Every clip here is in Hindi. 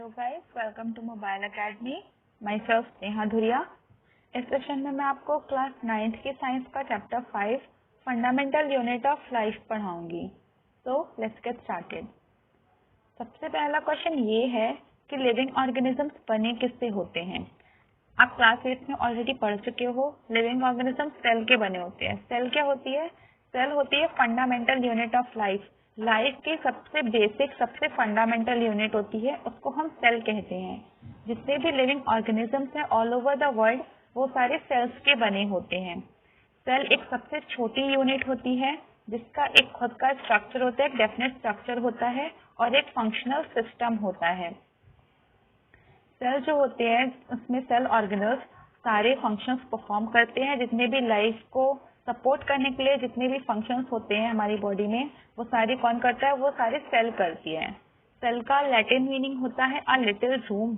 Hello guys, welcome to mobile academy. Myself Neha Dhuria. इस सेशन में मैं आपको क्लास 9th की साइंस का chapter 5 fundamental unit of life पढ़ाऊंगी। तो लेट्स गेट स्टार्टेड। सबसे पहला क्वेश्चन ये है कि लिविंग ऑर्गेनिजम्स बने किससे होते हैं। आप क्लास 8 में ऑलरेडी पढ़ चुके हो। लिविंग ऑर्गेनिजम्स सेल के बने होते हैं। सेल क्या होती है? सेल होती है fundamental unit of life. Life की सबसे बेसिक, सबसे फंडामेंटल यूनिट होती है, उसको हम सेल कहते हैं। जितने भी लिविंग ऑर्गेनिजम्स हैं ऑल ओवर द वर्ल्ड, वो सारे सेल्स के बने होते हैं। सेल एक सबसे छोटी यूनिट होती है जिसका एक खुद का स्ट्रक्चर होता है, एक डेफिनेट स्ट्रक्चर होता है और एक फंक्शनल सिस्टम होता है। सेल जो होते हैं उसमें सेल ऑर्गेनल्स सारे फंक्शंस परफॉर्म करते हैं। जितने भी लाइफ को सपोर्ट करने के लिए जितने भी फंक्शंस होते हैं हमारी बॉडी में, वो सारे कौन करता है? वो सारे सेल करती है। सेल का लैटिन मीनिंग होता है अ लिटिल रूम।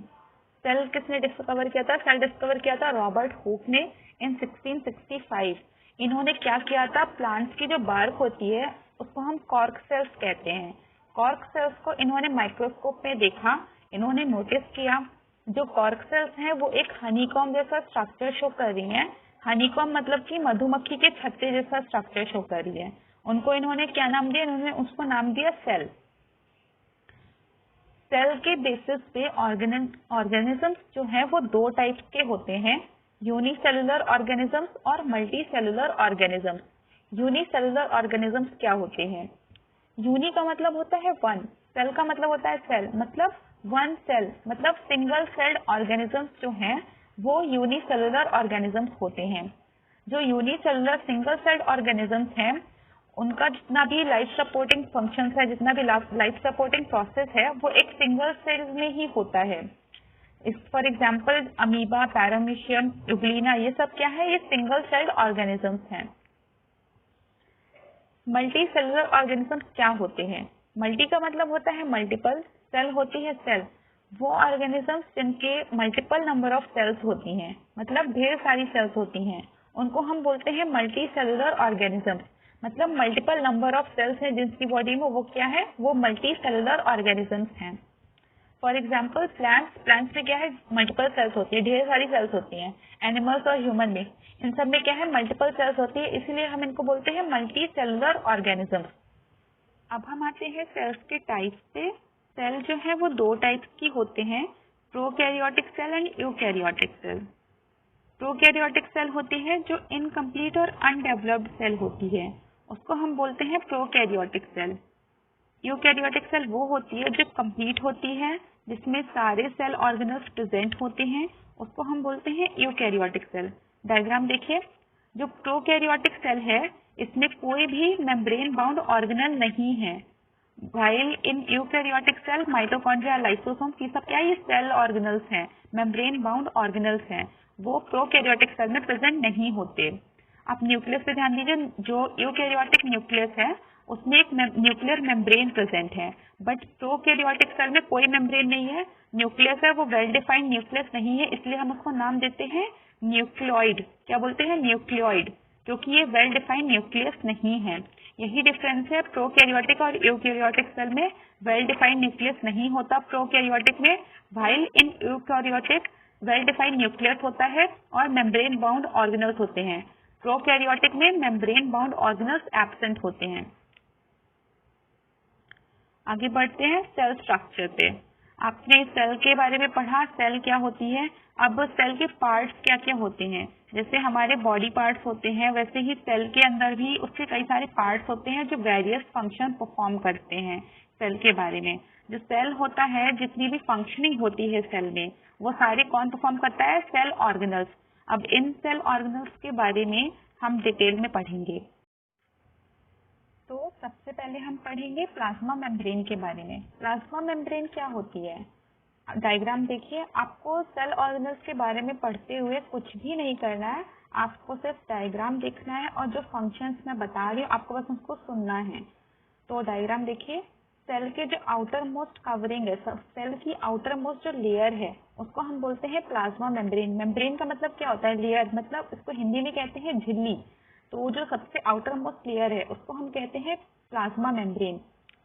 सेल किसने डिस्कवर किया था? सेल डिस्कवर किया था रॉबर्ट हुक ने इन 1665। इन्होंने क्या किया था? प्लांट्स की जो बार्क होती है उसको हम कॉर्क सेल्स कहते हैं। कॉर्क सेल्स को इन्होंने माइक्रोस्कोप में देखा। इन्होंने नोटिस किया जो कॉर्क सेल्स हैं वो एक हनीकॉम जैसा स्ट्रक्चर शो कर रही हैं। हनीकॉम मतलब कि मधुमक्खी के छत्ते जैसा स्ट्रक्चर शो कर रही है। उनको इन्होंने क्या नाम दिया? इन्होंने उसको नाम दिया सेल। सेल के बेसिस पे ऑर्गेनिजम्स जो हैं वो दो टाइप के होते हैं, यूनिसेलुलर ऑर्गेनिजम्स और multi cellular organisms. Unicellular organisms क्या होते हैं? यूनि का मतलब होता है वन, सेल का मतलब होता है सेल, मतलब वन सेल, मतलब सिंगल सेल्ड ऑर्गेनिजम्स जो हैं वो यूनिसेलुलर ऑर्गेनिजम्स होते हैं। जो यूनिसेलुलर सिंगल सेल्ड ऑर्गेनिजम्स हैं उनका जितना भी लाइफ सपोर्टिंग फंक्शंस है, जितना भी लाइफ सपोर्टिंग प्रोसेस है, वो एक सिंगल सेल में ही होता है। For example amoeba, paramecium, Euglena, ये सब क्या है? ये सिंगल सेल्ड ऑर्गेनिजम्स हैं। मल्टी सेलुलर ऑर्गेनिजम्स क्या होते हैं? मल्टी का मतलब होता है मल्टीपल, सेल होती है सेल, वो ऑर्गेनिजम्स जिनके मल्टीपल नंबर ऑफ सेल्स होती हैं, मतलब ढेर सारी सेल्स होती हैं, उनको हम बोलते हैं मल्टी सेलुलर ऑर्गेनिजम्स। मतलब मल्टीपल नंबर ऑफ सेल्स हैं जिनकी बॉडी में, वो क्या है? वो मल्टी सेलुलर ऑर्गेनिजम्स हैं। फॉर एग्जाम्पल प्लांट्स में क्या है? मल्टीपल सेल्स होती है, ढेर सारी सेल्स होती हैं। एनिमल्स और ह्यूमन बींग, इन सब में क्या है? मल्टीपल सेल्स होती है, इसीलिए हम इनको बोलते हैं मल्टी सेलुलर ऑर्गेनिजम्स। अब हम आते हैं सेल्स के टाइप पे। सेल जो है वो दो टाइप्स की होते हैं, prokaryotic cell and eukaryotic cell. Prokaryotic cell होती है जो इनकम्प्लीट और अनडेवलप्ड सेल होती है, उसको हम बोलते हैं प्रोकैरियोटिक सेल। यूकैरियोटिक सेल वो होती है जो कंप्लीट होती है, जिसमें सारे सेल ऑर्गेनल्स प्रेजेंट होते हैं, उसको हम बोलते हैं यूकैरियोटिक सेल। डायग्राम देखिए। जो प्रोकैरियोटिक सेल है इसमें कोई भी मेम्ब्रेन बाउंड ऑर्गेनल नहीं है। While in eukaryotic cell mitochondria, lysosome, ये सब क्या है? ये सेल ऑर्गेनल्स हैं, मेम्ब्रेन बाउंड ऑर्गेनल्स हैं, वो प्रोकैरियोटिक सेल में प्रेजेंट नहीं होते। आप न्यूक्लियस पे ध्यान दीजिए। जो यूकैरियोटिक न्यूक्लियस है उसमें एक न्यूक्लियर मेम्ब्रेन प्रेजेंट है, बट प्रोकैरियोटिक सेल में कोई मेम्ब्रेन नहीं है। न्यूक्लियस है वो वेल डिफाइंड न्यूक्लियस नहीं है, इसलिए हम उसको नाम देते हैं न्यूक्लियोइड। क्या बोलते हैं? न्यूक्लियोइड, क्योंकि ये वेल डिफाइंड न्यूक्लियस नहीं है। यही डिफरेंस है प्रोकैरियोटिक और यूकैरियोटिक सेल में। वेल डिफाइंड न्यूक्लियस नहीं होता प्रोकैरियोटिक में, while in eukaryotic well defined nucleus होता है और मेम्ब्रेन बाउंड ऑर्गेनल्स होते हैं। प्रोकैरियोटिक में मेम्ब्रेन बाउंड ऑर्गेनल्स एब्सेंट होते हैं। आगे बढ़ते हैं सेल स्ट्रक्चर पे। आपने सेल के बारे में पढ़ा, सेल क्या होती है। अब सेल के पार्ट्स क्या क्या होते हैं। जैसे हमारे बॉडी पार्ट्स होते हैं, वैसे ही सेल के अंदर भी उसके कई सारे पार्ट्स होते हैं जो वेरियस फंक्शन परफॉर्म करते हैं। सेल के बारे में, जो सेल होता है, जितनी भी फंक्शनिंग होती है सेल में, वो सारी कौन परफॉर्म करता है? Cell organelles. अब इन सेल ऑर्गेनल्स के बारे में हम डिटेल में पढ़ेंगे। तो सबसे पहले हम पढ़ेंगे प्लाज्मा मेम्ब्रेन के बारे में। प्लाज्मा मेम्ब्रेन क्या होती है? डायग्राम देखिए। आपको सेल ऑर्गेनल्स के बारे में पढ़ते हुए कुछ भी नहीं करना है, आपको सिर्फ डायग्राम देखना है और जो फंक्शंस मैं बता रही हूँ आपको बस उसको सुनना है। तो डायग्राम देखिए। सेल के जो आउटर मोस्ट कवरिंग है, सेल की आउटर मोस्ट जो लेयर है, उसको हम बोलते हैं प्लाज्मा मेम्ब्रेन। मेम्ब्रेन का मतलब क्या होता है? लेयर, मतलब इसको हिंदी में कहते हैं झिल्ली। तो जो सबसे आउटर मोस्ट लेयर है उसको हम कहते हैं प्लाज्मा मेम्ब्रेन।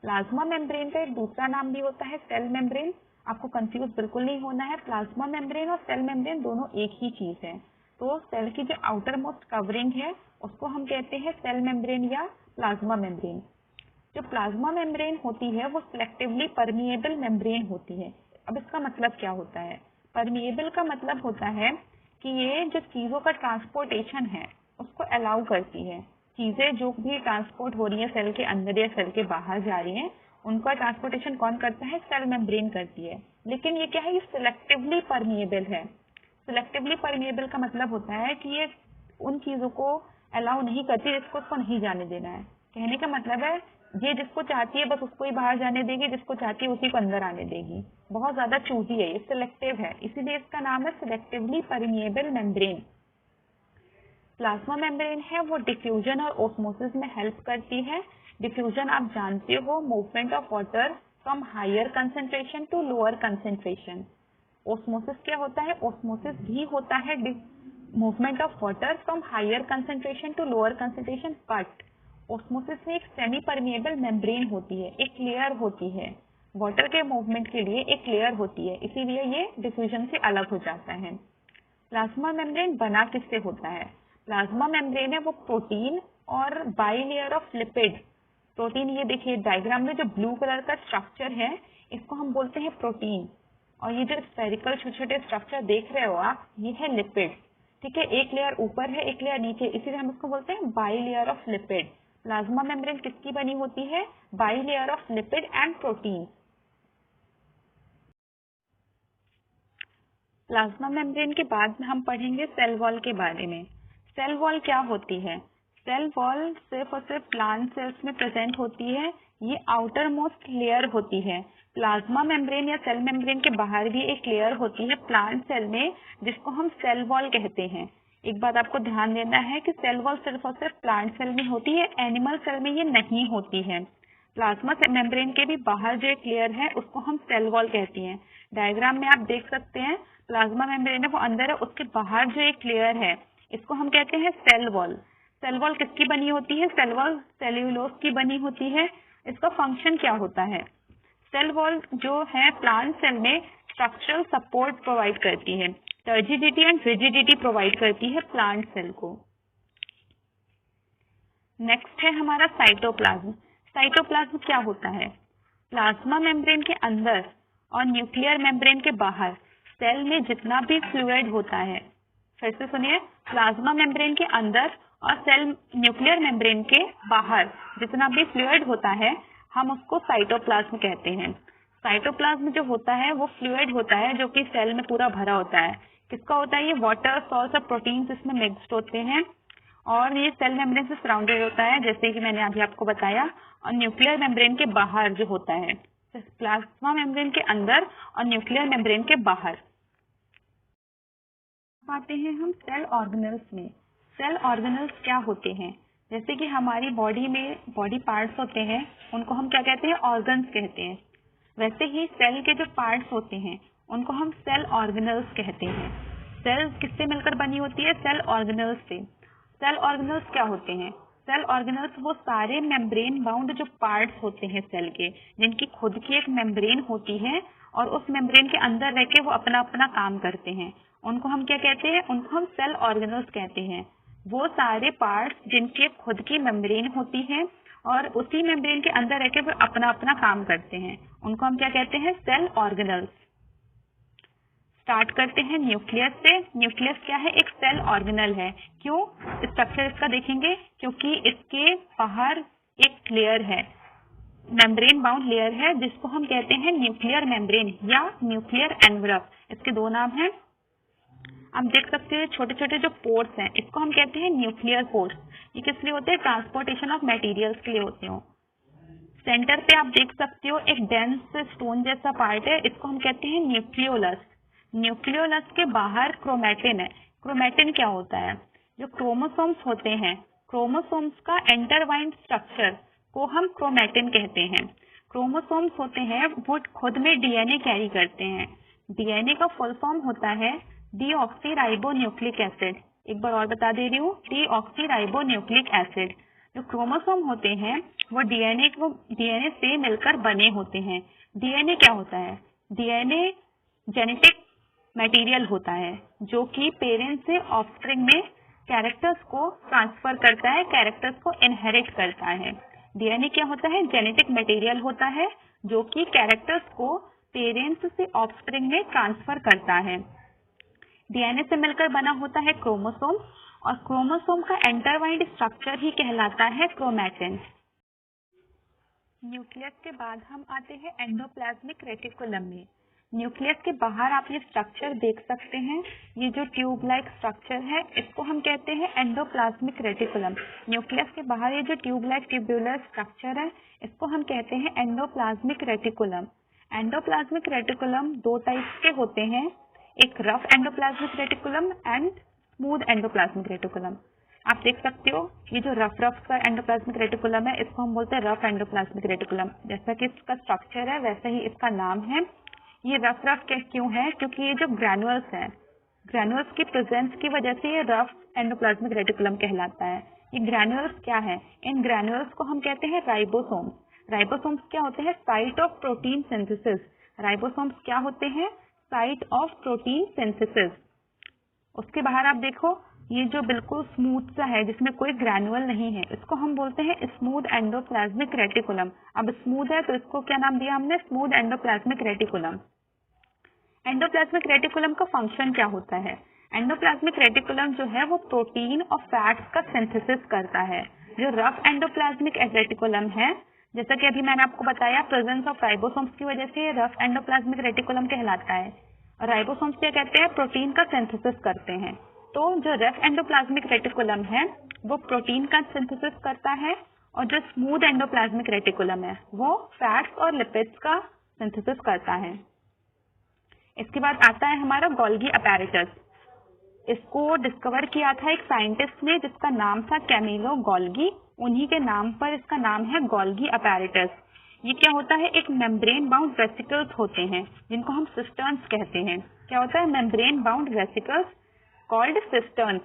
प्लाज्मा मेम्ब्रेन का एक दूसरा नाम भी होता है सेल मेम्ब्रेन। आपको कंफ्यूज बिल्कुल नहीं होना है। प्लाज्मा मेम्ब्रेन और सेल मेम्ब्रेन दोनों एक ही चीज है। तो सेल की जो आउटर मोस्ट कवरिंग है उसको हम कहते हैं सेल मेम्ब्रेन या प्लाज्मा मेम्ब्रेन। जो प्लाज्मा मेम्ब्रेन होती है वो सिलेक्टिवली परमिएबल मेम्ब्रेन होती है। अब इसका मतलब क्या होता है? परमिएबल का मतलब होता है कि ये जो चीजों का ट्रांसपोर्टेशन है उसको अलाउ करती है। चीजें जो भी ट्रांसपोर्ट हो रही है सेल के अंदर या सेल के बाहर जा रही हैं, उनका ट्रांसपोर्टेशन कौन करता है? सेल मेम्ब्रेन करती है। लेकिन ये क्या है? ये सिलेक्टिवली परमिएबल है। सिलेक्टिवली परमिएबल का मतलब होता है कि ये उन चीजों को अलाउ नहीं करती जिसको उसको नहीं जाने देना है। कहने का मतलब है ये जिसको चाहती है बस उसको ही बाहर जाने देगी, जिसको चाहती है उसी को अंदर आने देगी। बहुत ज्यादा चूजी है, ये सिलेक्टिव है, इसीलिए इसका नाम है selectively permeable membrane. Plasma membrane है वो डिफ्यूजन और ओस्मोसिस में हेल्प करती है। डिफ्यूजन आप जानते हो, movement of water from higher concentration to lower concentration. Osmosis क्या होता है? ओस्मोसिस भी होता है movement of water from higher concentration to lower concentration, but osmosis में एक सेमी परमिएबल मेम्ब्रेन होती है, एक लेयर होती है। वाटर के मूवमेंट के लिए एक लेयर होती है, इसीलिए ये डिफ्यूजन से अलग हो जाता है। प्लाज्मा मेम्ब्रेन बना किससे होता है? प्लाज्मा मेम्ब्रेन है वो प्रोटीन और by layer of lipid. Protein, ये देखिए डायग्राम में जो ब्लू कलर का स्ट्रक्चर है इसको हम बोलते हैं प्रोटीन, और ये जो स्फेरिकल छोटे छोटे स्ट्रक्चर देख रहे हो आप, ये है लिपिड। ठीक है, एक लेयर ऊपर है एक लेयर नीचे, इसीलिए हम इसको बोलते हैं by layer of lipid. Plasma membrane किसकी बनी होती है? By layer of lipid and protein. Plasma membrane के बाद में हम पढ़ेंगे सेल वॉल के बारे में। सेल वॉल क्या होती है? सेल वॉल सिर्फ और सिर्फ प्लांट सेल्स में प्रेजेंट होती है। ये आउटर मोस्ट लेयर होती है। प्लाज्मा मेम्ब्रेन या सेल मेम्ब्रेन के बाहर भी एक लेयर होती है प्लांट सेल में, जिसको हम सेल वॉल कहते हैं। एक बात आपको ध्यान देना है कि सेल वॉल सिर्फ और सिर्फ प्लांट सेल में होती है, एनिमल सेल में ये नहीं होती है। प्लाज्मा मेम्ब्रेन के भी बाहर जो एक लेयर है उसको हम सेल वॉल कहती हैं। डायग्राम में आप देख सकते हैं प्लाज्मा मेम्ब्रेन है वो अंदर है, उसके बाहर जो एक लेयर है इसको हम कहते हैं सेल वॉल। सेल वॉल किसकी बनी होती है? सेल वॉल सेल्यूलोज की बनी होती है। इसका फंक्शन क्या होता है? सेल वॉल जो है प्लांट सेल में स्ट्रक्चरल सपोर्ट प्रोवाइड करती है, टर्जिडिटी एंड रिजिडिटी प्रोवाइड करती है प्लांट सेल को। नेक्स्ट है हमारा साइटोप्लाज्म। साइटोप्लाज्म क्या होता है? प्लाज्मा मेम्ब्रेन के अंदर और न्यूक्लियर मेम्ब्रेन के बाहर सेल में जितना भी फ्लूइड होता है, फिर से सुनिए, प्लाज्मा मेम्ब्रेन के अंदर और सेल न्यूक्लियर मेम्ब्रेन के बाहर जितना भी फ्लूइड होता है हम उसको साइटोप्लाज्म कहते हैं। साइटोप्लाज्म जो होता है वो फ्लूइड होता है जो कि सेल में पूरा भरा होता है। किसका होता है? ये वाटर, सॉल्ट्स और प्रोटीन्स इसमें मिक्स्ड होते हैं, और ये सेल मेम्ब्रेन से सराउंडेड होता है जैसे कि मैंने अभी आपको बताया। और न्यूक्लियर मेम्ब्रेन के बाहर जो होता है, प्लाज्मा मेम्ब्रेन के अंदर और न्यूक्लियर मेम्ब्रेन के बाहर। आते हैं हम सेल ऑर्गेनल्स में। सेल ऑर्गेनल्स क्या होते हैं? जैसे कि हमारी बॉडी में बॉडी पार्ट्स होते हैं, उनको हम क्या कहते हैं? ऑर्गन्स कहते हैं। वैसे ही सेल के जो पार्ट्स होते हैं उनको हम सेल ऑर्गेनल्स कहते हैं। सेल किससे मिलकर बनी होती है? सेल ऑर्गेनल्स से। सेल ऑर्गेनल्स क्या होते हैं? सेल ऑर्गेनल्स वो सारे मेम्ब्रेन बाउंड जो पार्ट्स होते हैं सेल के, जिनकी खुद की एक मेम्ब्रेन होती है और उस मेम्ब्रेन के अंदर रह के वो अपना अपना काम करते हैं, उनको हम क्या कहते हैं? उनको हम सेल ऑर्गेनल्स कहते हैं। वो सारे पार्ट्स जिनकी खुद की मेम्ब्रेन होती है और उसी मेम्ब्रेन के अंदर रह के वो अपना अपना काम करते हैं, उनको हम क्या कहते हैं? Cell organelles. स्टार्ट करते हैं न्यूक्लियस से। न्यूक्लियस क्या है? एक सेल ऑर्गेनल है। क्यों? स्ट्रक्चर इसका देखेंगे, क्योंकि इसके बाहर एक लेयर है, मेम्ब्रेन बाउंड लेयर है, जिसको हम कहते हैं न्यूक्लियर मेम्ब्रेन या न्यूक्लियर एनवलप। इसके दो नाम हैं। आप देख सकते हैं छोटे छोटे जो पोर्स हैं इसको हम कहते हैं न्यूक्लियर पोर्स। ये किस लिए होते हैं? ट्रांसपोर्टेशन ऑफ मटेरियल्स के लिए होते हैं। सेंटर पे आप देख सकते हो एक डेंस स्टोन जैसा पार्ट है, इसको हम कहते हैं न्यूक्लियोलस। न्यूक्लियोलस के बाहर क्रोमैटिन है। क्रोमैटिन क्या होता है? जो क्रोमोसोम्स होते हैं, क्रोमोसोम्स का इंटरवाइंड स्ट्रक्चर को हम क्रोमैटिन कहते हैं। क्रोमोसोम्स होते हैं वो खुद में डीएनए कैरी करते हैं। डीएनए का फुल फॉर्म होता है डीऑक्सीराइबोन्यूक्लिक एसिड। एक बार और बता दे रही हूँ, डीऑक्सीराइबोन्यूक्लिक एसिड। जो क्रोमोसोम होते हैं वो डीएनए से मिलकर बने होते हैं। डीएनए क्या होता है? डीएनए जेनेटिक मटेरियल होता है जो कि पेरेंट्स से ऑफस्प्रिंग में कैरेक्टर्स को ट्रांसफर करता है, कैरेक्टर्स को इनहेरिट करता है। डीएनए क्या होता है? जेनेटिक मटेरियल होता है जो कि कैरेक्टर्स को पेरेंट्स से ऑफस्प्रिंग में ट्रांसफर करता है। डीएनए से मिलकर बना होता है क्रोमोसोम, और क्रोमोसोम का इंटरवाइंड स्ट्रक्चर ही कहलाता है क्रोमैटिन। न्यूक्लियस के बाद हम आते हैं एंडोप्लाज्मिक रेटिकुलम में। न्यूक्लियस के बाहर आप ये स्ट्रक्चर देख सकते हैं, ये जो ट्यूब लाइक स्ट्रक्चर है इसको हम कहते हैं एंडोप्लाज्मिक रेटिकुलम। न्यूक्लियस के बाहर ये जो ट्यूब लाइक ट्यूब्यूलर स्ट्रक्चर है इसको हम कहते हैं एंडोप्लाज्मिक रेटिकुलम। एंडोप्लाज्मिक रेटिकुलम दो टाइप के होते हैं, एक rough endoplasmic reticulum and smooth endoplasmic reticulum. आप देख सकते हो ये जो रफ का एंडोप्लाज्मिक रेटिकुलम है इसको हम बोलते हैं रफ एंडोप्लाज्मिक रेटिकुलम। जैसा कि इसका स्ट्रक्चर है वैसा ही इसका नाम है। ये रफ क्यों है? क्योंकि ये जो ग्रैन्युल्स हैं, ग्रैन्युल्स की प्रेजेंस की वजह से ये रफ एंडोप्लाज्मिक रेटिकुलम कहलाता है। ये ग्रैन्युल्स क्या है? इन ग्रैन्युल्स को हम कहते हैं राइबोसोम्स। राइबोसोम्स क्या होते हैं? Site of protein synthesis. Ribosomes क्या होते हैं? Site of protein synthesis. उसके बाहर आप देखो ये जो बिल्कुल स्मूथ सा है जिसमें कोई ग्रैन्युअल नहीं है इसको हम बोलते हैं स्मूथ एंडोप्लाज्मिक रेटिकुलम। अब स्मूथ है तो इसको क्या नाम दिया हमने? Smooth endoplasmic reticulum. Endoplasmic reticulum का फंक्शन क्या होता है? एंडोप्लाज्मिक रेटिकुलम जो है वो प्रोटीन और फैट्स का सिंथेसिस करता है। जो रफ एंडोप्लाज्मिक रेटिकुलम है, जैसा कि अभी मैंने आपको बताया, प्रेजेंस ऑफ राइबोसोम्स की वजह से रफ एंडोप्लाज्मिक रेटिकुलम कहलाता है। राइबोसोम्स क्या कहते हैं? प्रोटीन का सिंथेसिस करते हैं। तो जो रफ एंडोप्लाज्मिक रेटिकुलम है वो प्रोटीन का सिंथेसिस करता है, और जो स्मूथ एंडोप्लाज्मिक रेटिकुलम है वो फैट्स और लिपिड्स का सिंथेसिस करता है। इसके बाद आता है हमारा गोल्गी अपैरेटस। इसको डिस्कवर किया था एक साइंटिस्ट ने जिसका नाम था कैमिलो गोल्गी। उन्हीं के नाम पर इसका नाम है गोल्गी अपैरेटस। ये क्या होता है? एक मेम्ब्रेन बाउंड वेसिकल्स होते हैं जिनको हम सिस्टर्न्स कहते हैं। क्या होता है? Membrane bound vesicles called cisterns.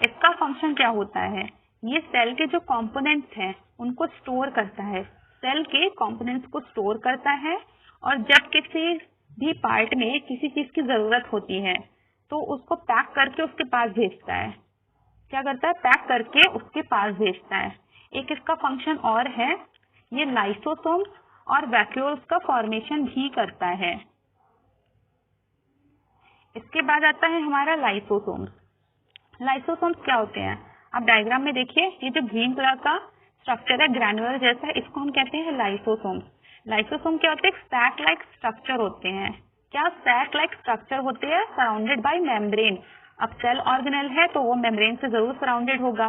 इसका फंक्शन क्या होता है? ये सेल के जो कंपोनेंट्स हैं उनको स्टोर करता है, सेल के कंपोनेंट्स को स्टोर करता है, और जब किसी भी पार्ट में किसी चीज की जरूरत होती है तो उसको पैक करके उसके पास भेजता है। क्या करता है? पैक करके उसके पास भेजता है। एक इसका फंक्शन और है, ये लाइसोसोम्स और वैक्यूल्स का फॉर्मेशन भी करता है। इसके बाद आता है हमारा लाइसोसोम्स। लाइसोसोम्स क्या होते हैं? आप डायग्राम में देखिए, ये जो ग्रीन कलर का स्ट्रक्चर है ग्रैनुलर जैसा, इसको हम कहते हैं लाइसोसोम्स। लाइसोसोम क्या होते हैं? सैक लाइक स्ट्रक्चर होते हैं। क्या? सैक लाइक स्ट्रक्चर होते हैं सराउंडेड बाय मेम्ब्रेन। अब सेल ऑर्गेनेल है तो वो मेम्ब्रेन से जरूर सराउंडेड होगा।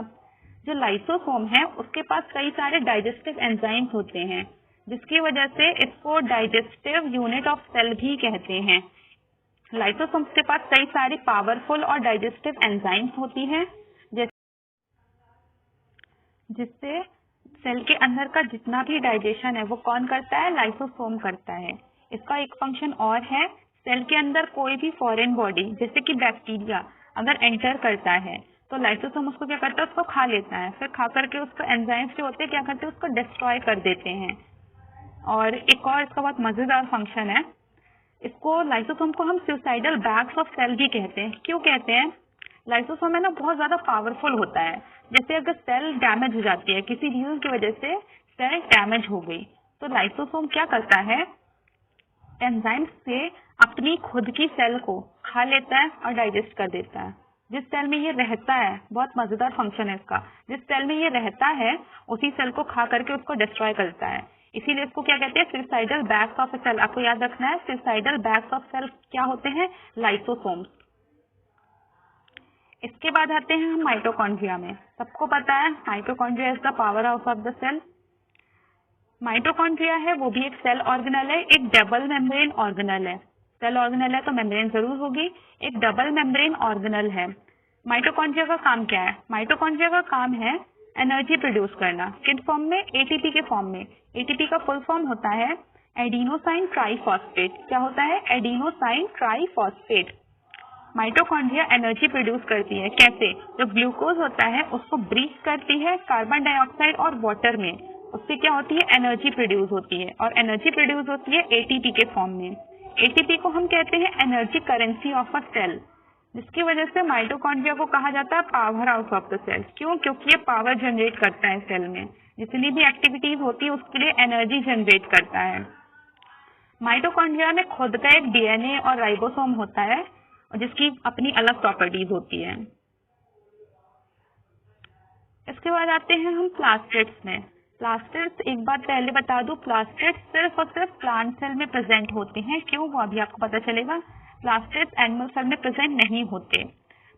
जो लाइसोसोम है उसके पास कई सारे डाइजेस्टिव एंजाइम्स होते हैं जिसकी वजह से इसको डाइजेस्टिव यूनिट ऑफ सेल भी कहते हैं। लाइसोसोम्स के पास कई सारी पावरफुल और डाइजेस्टिव एंजाइम्स होती हैं जिससे सेल के अंदर का जितना भी डाइजेशन है वो कौन करता है? लाइसोसोम करता है। इसका एक फंक्शन और है, सेल के अंदर कोई भी फॉरेन बॉडी जैसे कि बैक्टीरिया अगर एंटर करता है तो लाइसोसोम उसको क्या करता है? उसको खा लेता है। फिर खा करके उसको एंजाइम्स जो होते हैं क्या करते हैं? उसको डिस्ट्रॉय कर देते हैं। और एक और इसका बहुत मजेदार फंक्शन है, इसको लाइसोसोम को हम सुसाइडल बैग्स ऑफ सेल भी कहते हैं। क्यों कहते हैं? लाइसोसोम है ना बहुत ज्यादा पावरफुल होता है। जैसे अगर सेल डैमेज हो जाती है, किसी रीजन की वजह से सेल डैमेज हो गई, तो लाइसोसोम क्या करता है? एंजाइम्स से अपनी खुद की सेल को खा लेता है और डाइजेस्ट कर देता है। जिस सेल में ये रहता है, बहुत मजेदार फंक्शन है इसका, जिस सेल में ये रहता है उसी सेल को खा करके उसको डिस्ट्रॉय करता है। इसीलिए इसको क्या कहते हैं? Suicidal bags of cell. आपको याद रखना है, सुसाइडल बैग्स ऑफ सेल क्या होते हैं? लाइसोसोम्स। इसके बाद आते हैं हम माइटोकॉन्ड्रिया में। सबको पता है mitochondria is the power house of the cell. Mitochondria है वो भी एक सेल ऑर्गेनल है, एक डबल मेम्ब्रेन ऑर्गेनल है। सेल ऑर्गेनल है तो मेम्ब्रेन जरूर होगी, एक डबल मेम्ब्रेन ऑर्गेनल है। माइटोकॉन्ड्रिया का काम क्या है? माइटोकॉन्ड्रिया का काम है एनर्जी प्रोड्यूस करना। किस फॉर्म में? एटीपी के फॉर्म में। एटीपी का फुल फॉर्म होता है एडिनोसाइन ट्राइफॉस्फेट। क्या होता है? Adenosine triphosphate. Mitochondria energy produce करती है। कैसे? जो ग्लूकोज होता है उसको ब्रीच करती है कार्बन डाइऑक्साइड और वाटर में, उससे क्या होती है, एनर्जी प्रोड्यूस होती है, और एनर्जी प्रोड्यूस होती है एटीपी के फॉर्म में। एटीपी को हम कहते हैं energy currency of a cell, जिसकी वजह से माइटोकॉन्ड्रिया को कहा जाता है power house of the cell. क्यों? क्योंकि ये पावर जनरेट करता है सेल में, जितनी भी एक्टिविटीज होती है उसके लिए एनर्जी जनरेट करता है। माइटोकॉन्ड्रिया में खुद का एक डीएनए और राइबोसोम होता है, और जिसकी अपनी अलग प्रॉपर्टीज होती है। इसके बाद आते हैं हम प्लास्टिड्स में। प्लास्टिड्स, एक बात पहले बता दूं, प्लास्टिड्स सिर्फ और सिर्फ प्लांट सेल में प्रेजेंट होते हैं। क्यों? वो अभी आपको पता चलेगा। प्लास्टिड्स एनिमल सेल में प्रेजेंट नहीं होते।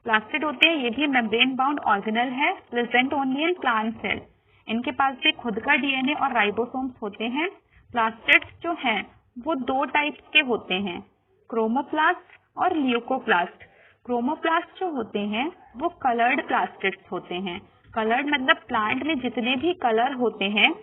प्लास्टिड होते हैं, ये भी मेम्ब्रेन बाउंड ऑर्गेनल है, present only in plant cell. इनके पास भी खुद का डीएनए और राइबोसोम्स होते हैं। प्लास्टिड्स जो हैं वो दो टाइप्स के होते हैं, क्रोमोप्लास्ट और ल्यूकोप्लास्ट। क्रोमोप्लास्ट जो होते हैं वो कलर्ड प्लास्टिड्स होते हैं। कलर्ड मतलब प्लांट में जितने भी कलर होते हैं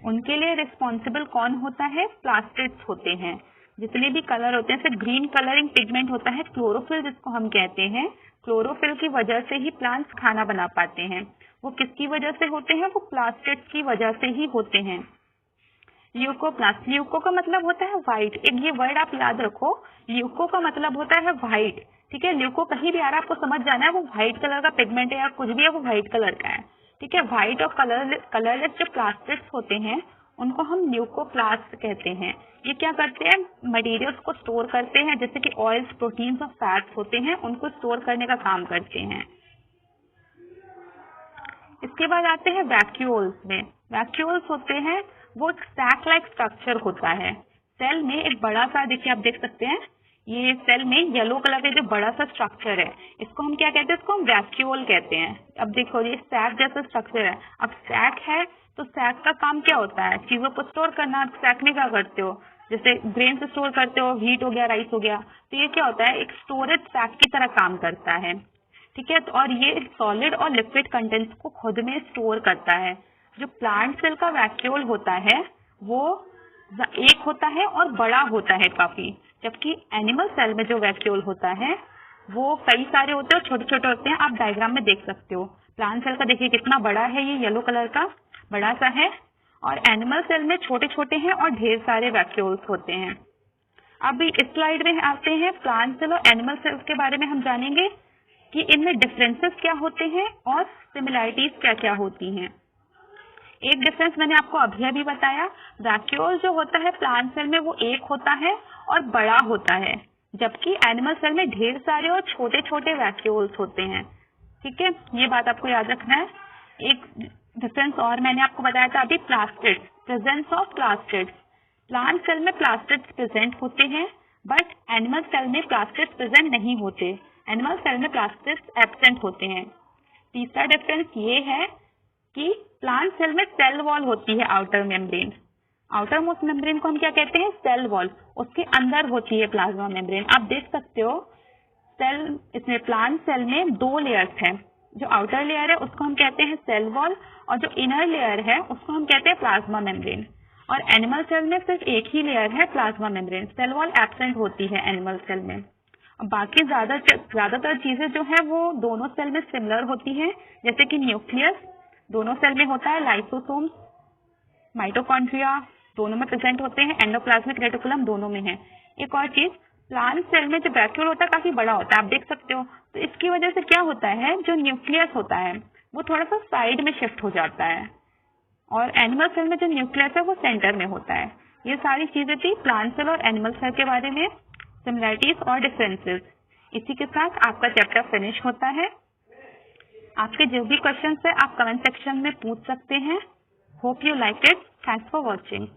उनके लिए रिस्पॉन्सिबल कौन होता है? प्लास्टिड्स होते हैं। जितने भी कलर होते हैं, जैसे ग्रीन कलरिंग पिगमेंट होता है, क्लोरोफिल जिसको हम कहते हैं, क्लोरोफिल की वजह से ही प्लांट्स खाना बना पाते हैं। वो किसकी वजह से होते हैं? वो प्लास्टिड्स की वजह से ही होते हैं। ल्यूकोप्लास्ट, ल्यूको का मतलब होता है व्हाइट। एक ये वर्ड आप याद रखो, ल्यूको का मतलब होता है व्हाइट। ठीक है, ल्यूको कहीं भी आ रहा है आपको समझ जाना है वो व्हाइट कलर का पिगमेंट है या कुछ भी है, वो व्हाइट कलर का है। ठीक है, व्हाइट और कलरलेस जो प्लास्टिड्स होते हैं उनको हम ल्यूकोप्लास्ट कहते हैं। ये क्या करते हैं? मटेरियल्स को स्टोर करते हैं, जैसे कि ऑयल्स, प्रोटीन्स और फैट्स होते हैं, उनको स्टोर करने का काम करते हैं। इसके बाद आते हैं वैक्यूल्स में। वैक्यूल्स होते हैं, वो एक सैक लाइक स्ट्रक्चर होता है। सेल में एक बड़ा सा, देखिए आप देख सकते हैं, ये सेल में येलो कलर का जो बड़ा सा स्ट्रक्चर है, इसको हम क्या कहते हैं? इसको हम वैक्यूल कहते हैं। अब देखो ये सैक जैसा स्ट्रक्चर है। अब सैक है तो सैक का काम क्या होता है? चीजों को स्टोर करना। सैक में क्या करते हो? जैसे ग्रेन से स्टोर करते हो, व्हीट हो गया, राइस हो गया, तो ये क्या होता है? एक स्टोरेज सैक की तरह काम करता है। ठीक है, तो और ये सॉलिड और लिक्विड कंटेंट्स को खुद में स्टोर करता है। जो प्लांट सेल का वैक्यूल होता है वो एक होता है और बड़ा होता है काफी, जबकि एनिमल सेल में जो वैक्यूल होता है वो कई सारे होते हैं और छोटे छोटे होते हैं। आप डायग्राम में देख सकते हो। प्लांट सेल का देखिए कितना बड़ा है, ये येलो कलर का बड़ा सा है, और एनिमल सेल में छोटे छोटे हैं और ढेर सारे वैक्यूल्स होते हैं। अभी इस स्लाइड में आते हैं, प्लांट सेल और एनिमल सेल के बारे में हम जानेंगे कि इनमें डिफरेंसेस क्या होते हैं और सिमिलैरिटीज क्या क्या होती हैं। एक डिफरेंस मैंने आपको अभी बताया, वैक्यूल जो होता है प्लांट सेल में वो एक होता है और बड़ा होता है, जबकि एनिमल सेल में ढेर सारे और छोटे छोटे वैक्यूल्स होते हैं। ठीक है, ये बात आपको याद रखना है। एक डिफरेंस और मैंने आपको बताया था अभी, plastids, presence of plastids. Plant cell में प्लास्टिड्स प्रेजेंट होते हैं, बट एनिमल सेल में प्लास्टिड्स प्रेजेंट नहीं होते। एनिमल सेल में प्लास्टिड्स एब्सेंट होते हैं। तीसरा डिफरेंस ये है कि प्लांट सेल में सेल वॉल होती है, outer membrane. Outermost membrane को हम क्या कहते हैं? Cell wall. उसके अंदर होती है प्लाज्मा मेम्ब्रेन। आप देख सकते हो सेल, इसमें प्लांट सेल में दो लेयर्स हैं। जो आउटर लेयर है उसको हम कहते हैं सेल वॉल, और जो इनर लेयर है उसको हम कहते हैं प्लाज्मा मेम्ब्रेन। और एनिमल सेल में सिर्फ एक ही लेयर है, plasma membrane. Cell wall absent होती है एनिमल सेल में। बाकी ज्यादातर चीजें जो है वो दोनों सेल में सिमिलर होती हैं, जैसे कि न्यूक्लियस दोनों सेल में होता है, लाइसोसोम, माइटोकॉन्ड्रिया दोनों में प्रेजेंट होते हैं, एंडोप्लाज्मिक रेटिकुलम दोनों में है। एक और चीज, प्लांट सेल में जो वैक्यूल होता है काफी बड़ा होता है, आप देख सकते हो। तो इसकी वजह से क्या होता है, जो न्यूक्लियस होता है वो थोड़ा सा साइड में शिफ्ट हो जाता है, और एनिमल सेल में जो न्यूक्लियस है वो सेंटर में होता है। ये सारी चीजें थी प्लांट सेल और एनिमल सेल के बारे में, सिमिलैरिटीज और डिफरेंसेस। इसी के साथ आपका चैप्टर फिनिश होता है। आपके जो भी क्वेश्चंस है आप कमेंट सेक्शन में पूछ सकते हैं। Hope you like it. Thanks for watching.